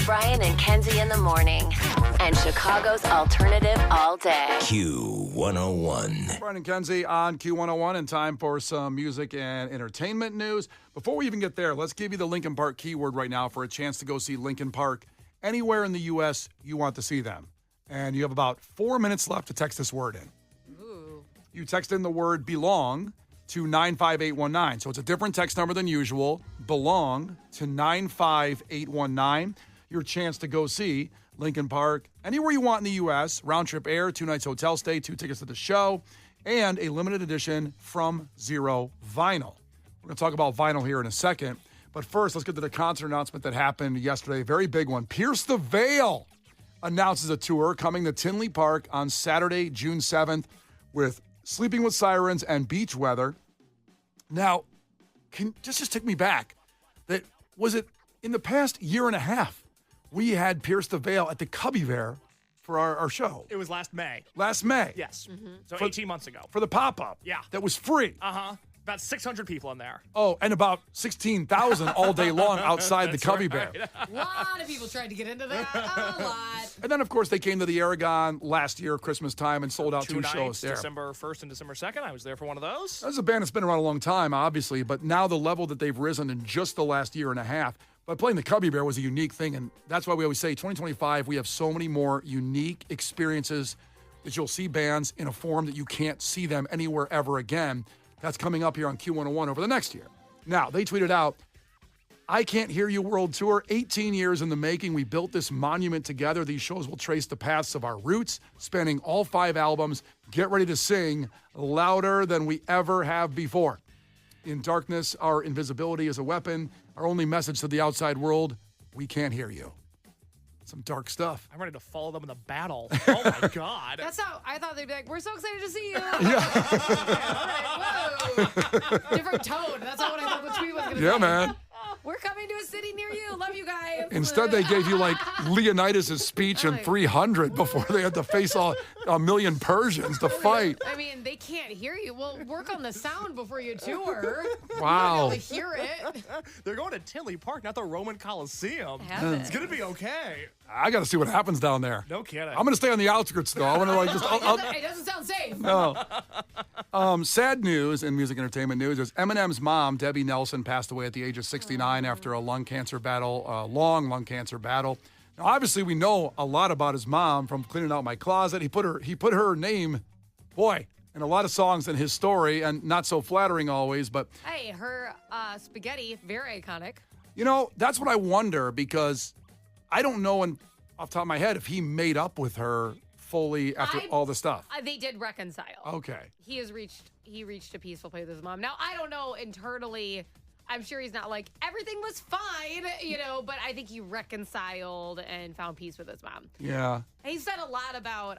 Brian and Kenzie in the morning. And Chicago's alternative all day. Q101. Brian and Kenzie on Q101, and time for some music and entertainment news. Before we even get there, let's give you the Linkin Park keyword right now for a chance to go see Linkin Park anywhere in the U.S. you want to see them. And you have about 4 minutes left to text this word in. Ooh. You text in the word belong to 95819. So it's a different text number than usual. Belong to 95819. Your chance to go see Linkin Park anywhere you want in the U.S. Round trip air, 2 nights hotel stay, 2 tickets to the show, and a limited edition From Zero vinyl. We're going to talk about vinyl here in a second. But first, let's get to the concert announcement that happened yesterday. Very big one. Pierce the Veil announces a tour coming to Tinley Park on Saturday, June 7th with Sleeping with Sirens and Beach Weather. Now, just take me back. Was it in the past year and a half, we had Pierce the Veil at the Cubby Bear for our show. It was last May. Last May. Yes. Mm-hmm. So 18 months ago. For the pop-up. Yeah. That was free. Uh-huh. About 600 people in there. Oh, and about 16,000 all day long outside the Cubby Bear. A lot of people tried to get into that. A lot. And then, of course, they came to the Aragon last year, Christmas time, and sold out 2 nights, shows there. December 1st and December 2nd. I was there for one of those. That's a band that's been around a long time, obviously, but now the level that they've risen in just the last year and a half. But playing the Cubby Bear was a unique thing, and that's why we always say 2025, we have so many more unique experiences that you'll see bands in a form that you can't see them anywhere ever again. That's coming up here on Q101 over the next year. Now, they tweeted out, I Can't Hear You World Tour, 18 years in the making. We built this monument together. These shows will trace the paths of our roots, spanning all 5 albums. Get ready to sing louder than we ever have before. In darkness, our invisibility is a weapon. Our only message to the outside world, we can't hear you. Some dark stuff. I'm ready to follow them in the battle. Oh, my God. That's how I thought they'd be like, we're so excited to see you. Yeah. All right, whoa. Different tone. That's not what I thought the tweet was going to say. Yeah, man. We're coming to a city near you. Love you guys. Instead, they gave you like Leonidas' speech in 300 before they had to face a million Persians to fight. I mean, they can't hear you. Well, work on the sound before you tour. Wow. You'll be able to hear it. They're going to Tinley Park, not the Roman Coliseum. It's going to be okay. I got to see what happens down there. No kidding. I'm going to stay on the outskirts, though. I'm going to like just. It doesn't sound safe. No. Sad news in music entertainment news is Eminem's mom, Debbie Nelson, passed away at the age of 69 after a long lung cancer battle. Now, obviously, we know a lot about his mom from Cleaning Out My Closet. He put her name, in a lot of songs in his story, and not so flattering always, but. Hey, her spaghetti, very iconic. You know, that's what I wonder, because I don't know off the top of my head if he made up with her fully after all the stuff. They did reconcile. Okay. He reached a peaceful place with his mom. Now, I don't know internally. I'm sure he's not like, everything was fine, but I think he reconciled and found peace with his mom. Yeah. He said a lot about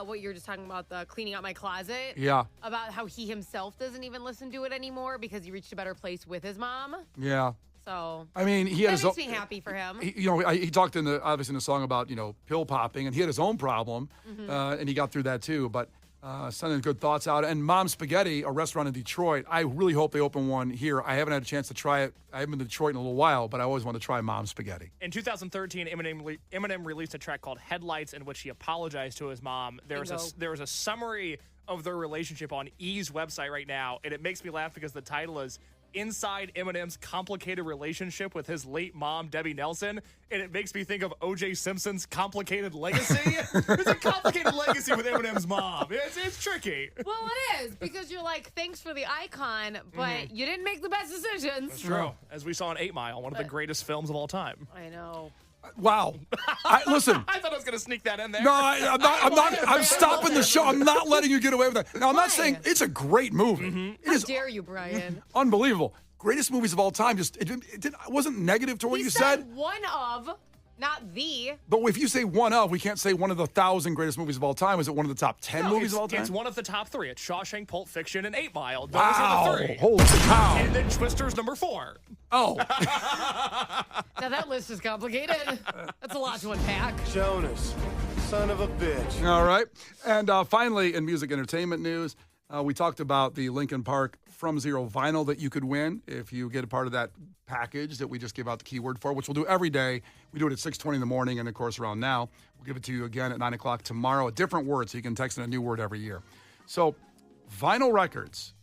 what you were just talking about, the cleaning out my closet. Yeah. About how he himself doesn't even listen to it anymore because he reached a better place with his mom. Yeah. So I mean, he had that makes me happy for him. He talked obviously in the song about pill popping, and he had his own problem, and he got through that too. But sending good thoughts out. And Mom's Spaghetti, a restaurant in Detroit, I really hope they open one here. I haven't had a chance to try it. I haven't been to Detroit in a little while, but I always want to try Mom's Spaghetti. In 2013, Eminem released a track called Headlights in which he apologized to his mom. There was a summary of their relationship on E's website right now, and it makes me laugh because the title is Inside Eminem's Complicated Relationship with His Late Mom, Debbie Nelson, and it makes me think of O.J. Simpson's Complicated Legacy. It's a complicated legacy with Eminem's mom. It's tricky. Well, it is, because you're like, thanks for the icon, but you didn't make the best decisions. That's true. As we saw in 8 Mile, one of the greatest films of all time. I know. Wow. Listen. I thought I was going to sneak that in there. No, I'm not. I'm stopping the show. I'm not letting you get away with that. Now, I'm not saying it's a great movie. How dare you, Brian? Unbelievable. Greatest movies of all time. It wasn't negative to what you said. One of, not the. But if you say one of, we can't say one of the 1,000 greatest movies of all time. Is it one of the top 10 movies of all time? It's one of the top 3. It's Shawshank, Pulp Fiction, and 8 Mile. Those Wow. are the 3. Holy cow. And then Twister's number 4. Oh. Now that list is complicated. That's a lot to unpack. Jonas, son of a bitch. All right. And finally, in music entertainment news, We talked about the Linkin Park From Zero vinyl that you could win if you get a part of that package that we just give out the keyword for, which we'll do every day. We do it at 6:20 in the morning and, of course, around now. We'll give it to you again at 9 o'clock tomorrow, a different word, so you can text in a new word every year. So vinyl records,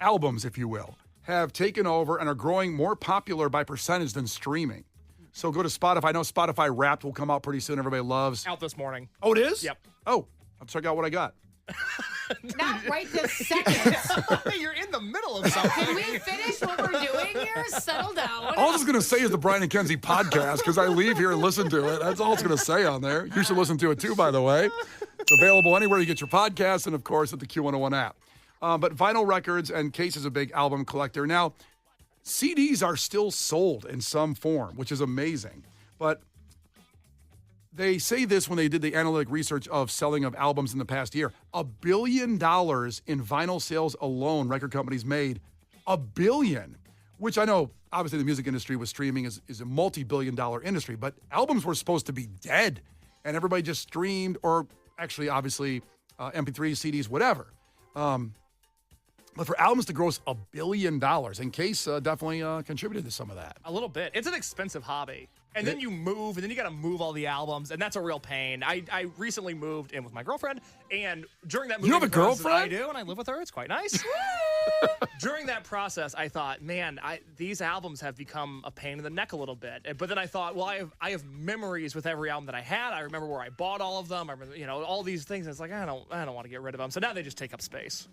albums, if you will, have taken over and are growing more popular by percentage than streaming. So go to Spotify. I know Spotify Wrapped will come out pretty soon. Everybody loves. Out this morning. Oh, it is? Yep. Oh, I'll check out what I got. Not right this second. You're in the middle of something. Can we finish what we're doing here? Settle down. All I was going to say is the Brian and Kenzie podcast because I leave here and listen to it. That's all it's going to say on there. You should listen to it too, by the way. It's available anywhere you get your podcasts and, of course, at the Q101 app. But vinyl records and Case is a big album collector. Now, CDs are still sold in some form, which is amazing. But they say this when they did the analytic research of selling of albums in the past year. $1 billion in vinyl sales alone, record companies made. $1 billion, which I know, obviously, the music industry with streaming is a multi-billion-dollar industry, but albums were supposed to be dead, and everybody just streamed, or actually, obviously, MP3s, CDs, whatever. But for albums to gross $1 billion, and Case definitely contributed to some of that. A little bit. It's an expensive hobby. And then you move, and then you got to move all the albums, and that's a real pain. I recently moved in with my girlfriend, and during that moving You have a process, girlfriend? I do, and I live with her. It's quite nice. During that process, I thought, man, these albums have become a pain in the neck a little bit. But then I thought, well, I have memories with every album that I had. I remember where I bought all of them. I remember, all these things. And it's like I don't want to get rid of them. So now they just take up space.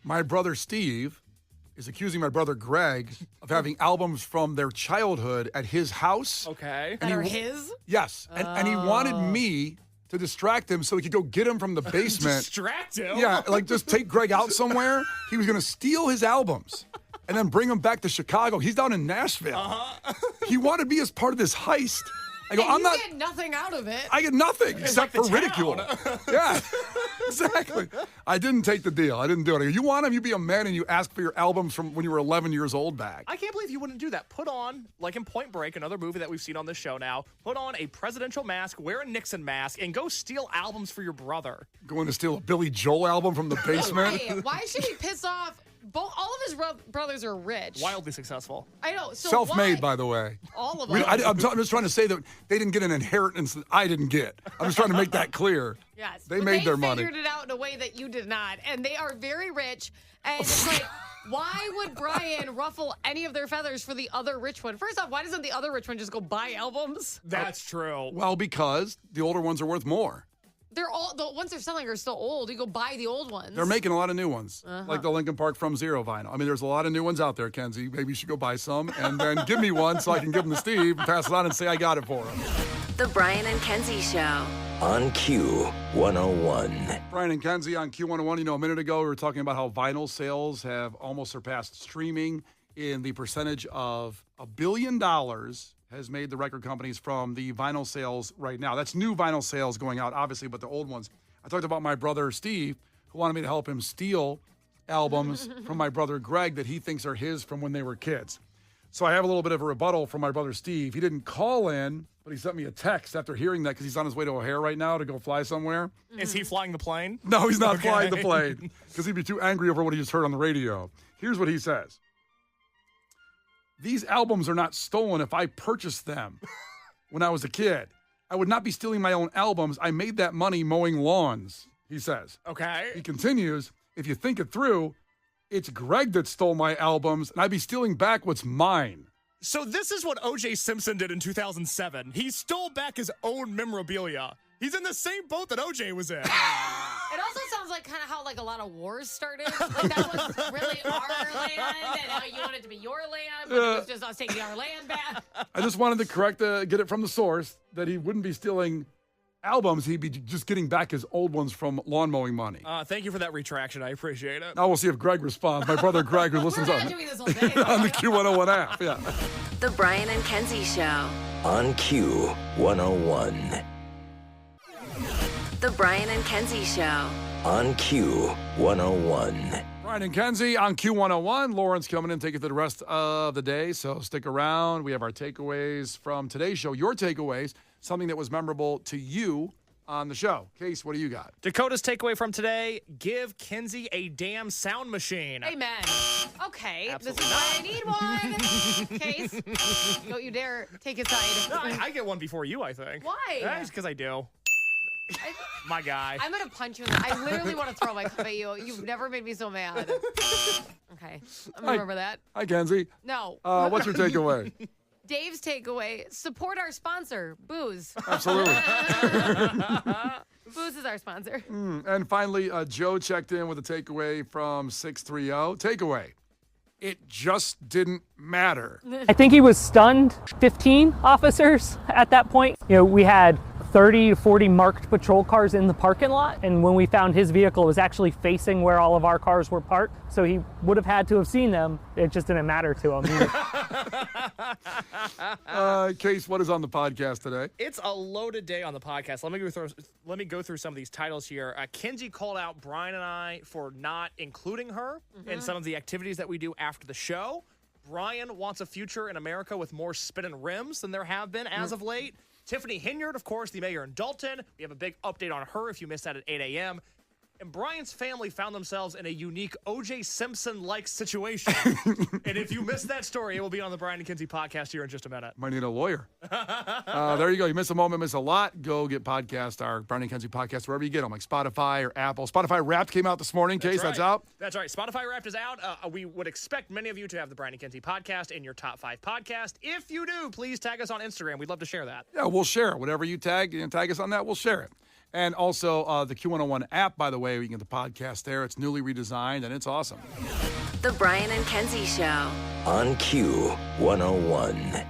My brother Steve is accusing my brother Greg of having albums from their childhood at his house. Okay. That are his? Yes. And he wanted me to distract him so he could go get him from the basement. Distract him? Yeah, like just take Greg out somewhere. He was going to steal his albums and then bring him back to Chicago. He's down in Nashville. He wanted me as part of this heist. I go, You get nothing out of it. I get nothing except like for the ridicule. Yeah, exactly. I didn't take the deal. I didn't do it. I go, you want them? You be a man and you ask for your albums from when you were 11 years old back. I can't believe you wouldn't do that. Put on, like in Point Break, another movie that we've seen on this show now, put on a presidential mask, wear a Nixon mask, and go steal albums for your brother. Going to steal a Billy Joel album from the basement? Hey, why should he piss off? All of his brothers are rich. Wildly successful. I know. So Self-made, why? by the way. All of them. I'm just trying to say that they didn't get an inheritance that I didn't get. I'm just trying to make that clear. Yes. They But made their money. They figured it out in a way that you did not. And they are very rich. And it's like, why would Brian ruffle any of their feathers for the other rich one? First off, why doesn't the other rich one just go buy albums? That's true. Well, because the older ones are worth more. They're all the ones they're selling are still old. You go buy the old ones. They're making a lot of new ones, like the Linkin Park From Zero vinyl. I mean, there's a lot of new ones out there, Kenzie. Maybe you should go buy some and then give me one so I can give them to Steve and pass it on and say I got it for him. The Brian and Kenzie Show. On Q101. Brian and Kenzie on Q101. A minute ago we were talking about how vinyl sales have almost surpassed streaming in the percentage of $1 billion has made the record companies from the vinyl sales right now. That's new vinyl sales going out, obviously, but the old ones. I talked about my brother Steve, who wanted me to help him steal albums from my brother Greg that he thinks are his from when they were kids. So I have a little bit of a rebuttal from my brother Steve. He didn't call in, but he sent me a text after hearing that because he's on his way to O'Hare right now to go fly somewhere. Is he flying the plane? No, he's not Okay. flying the plane because he'd be too angry over what he just heard on the radio. Here's what he says. These albums are not stolen if I purchased them when I was a kid. I would not be stealing my own albums. I made that money mowing lawns, he says. Okay. He continues, if you think it through, it's Greg that stole my albums, and I'd be stealing back what's mine. So this is what O.J. Simpson did in 2007. He stole back his own memorabilia. He's in the same boat that O.J. was in. It also sounds like kind of how like a lot of wars started. Like that was really our land, and now you want it to be your land, but it was just us taking our land back. I just wanted to get it from the source that he wouldn't be stealing albums. He'd be just getting back his old ones from lawn mowing money. Thank you for that retraction. I appreciate it. Now we'll see if Greg responds. My brother Greg, who listens We're on not doing this all day. the Q101 app. Yeah. The Brian and Kenzie Show. On Q101. The Brian and Kenzie Show. On Q101. Brian and Kenzie on Q101. Lauren's coming in, take it to the rest of the day, so stick around. We have our takeaways from today's show, your takeaways, something that was memorable to you on the show. Case, what do you got? Dakota's takeaway from today, give Kenzie a damn sound machine. Amen. Okay, Absolutely this is why I need one. Case, don't you dare take his side. No, I get one before you, I think. Why? That's because I do. My guy. I'm going to punch you in the I literally want to throw my cup at you. You've never made me so mad. Okay, I'm going to remember that. Hi, Kenzie. No. What's your takeaway? Dave's takeaway, support our sponsor, Booze. Absolutely. Booze is our sponsor. And finally, Joe checked in with a takeaway from 630. Takeaway. It just didn't matter. I think he was stunned. 15 officers at that point. We had 30 to 40 marked patrol cars in the parking lot, and when we found his vehicle, it was actually facing where all of our cars were parked, so he would have had to have seen them. It just didn't matter to him. Case, what is on the podcast today? It's a loaded day on the podcast. Let me go through some of these titles here. Kenzie called out Brian and I for not including her in some of the activities that we do after the show. Brian wants a future in America with more spinning rims than there have been as of late. Tiffany Hinyard, of course, the mayor in Dalton. We have a big update on her if you missed that at 8 a.m. And Brian's family found themselves in a unique O.J. Simpson-like situation. And if you missed that story, it will be on the Brian and Kenzie podcast here in just a minute. Might need a lawyer. There you go. You miss a moment, miss a lot. Go get our Brian and Kenzie podcast, wherever you get them, like Spotify or Apple. Spotify Wrapped came out this morning. Case, that's out. That's right. Spotify Wrapped is out. We would expect many of you to have the Brian and Kenzie podcast in your top 5 podcast. If you do, please tag us on Instagram. We'd love to share that. Yeah, we'll share it. Whatever you tag us on that, we'll share it. And also the Q101 app, by the way, you can get the podcast there. It's newly redesigned, and it's awesome. The Brian and Kenzie Show. On Q101.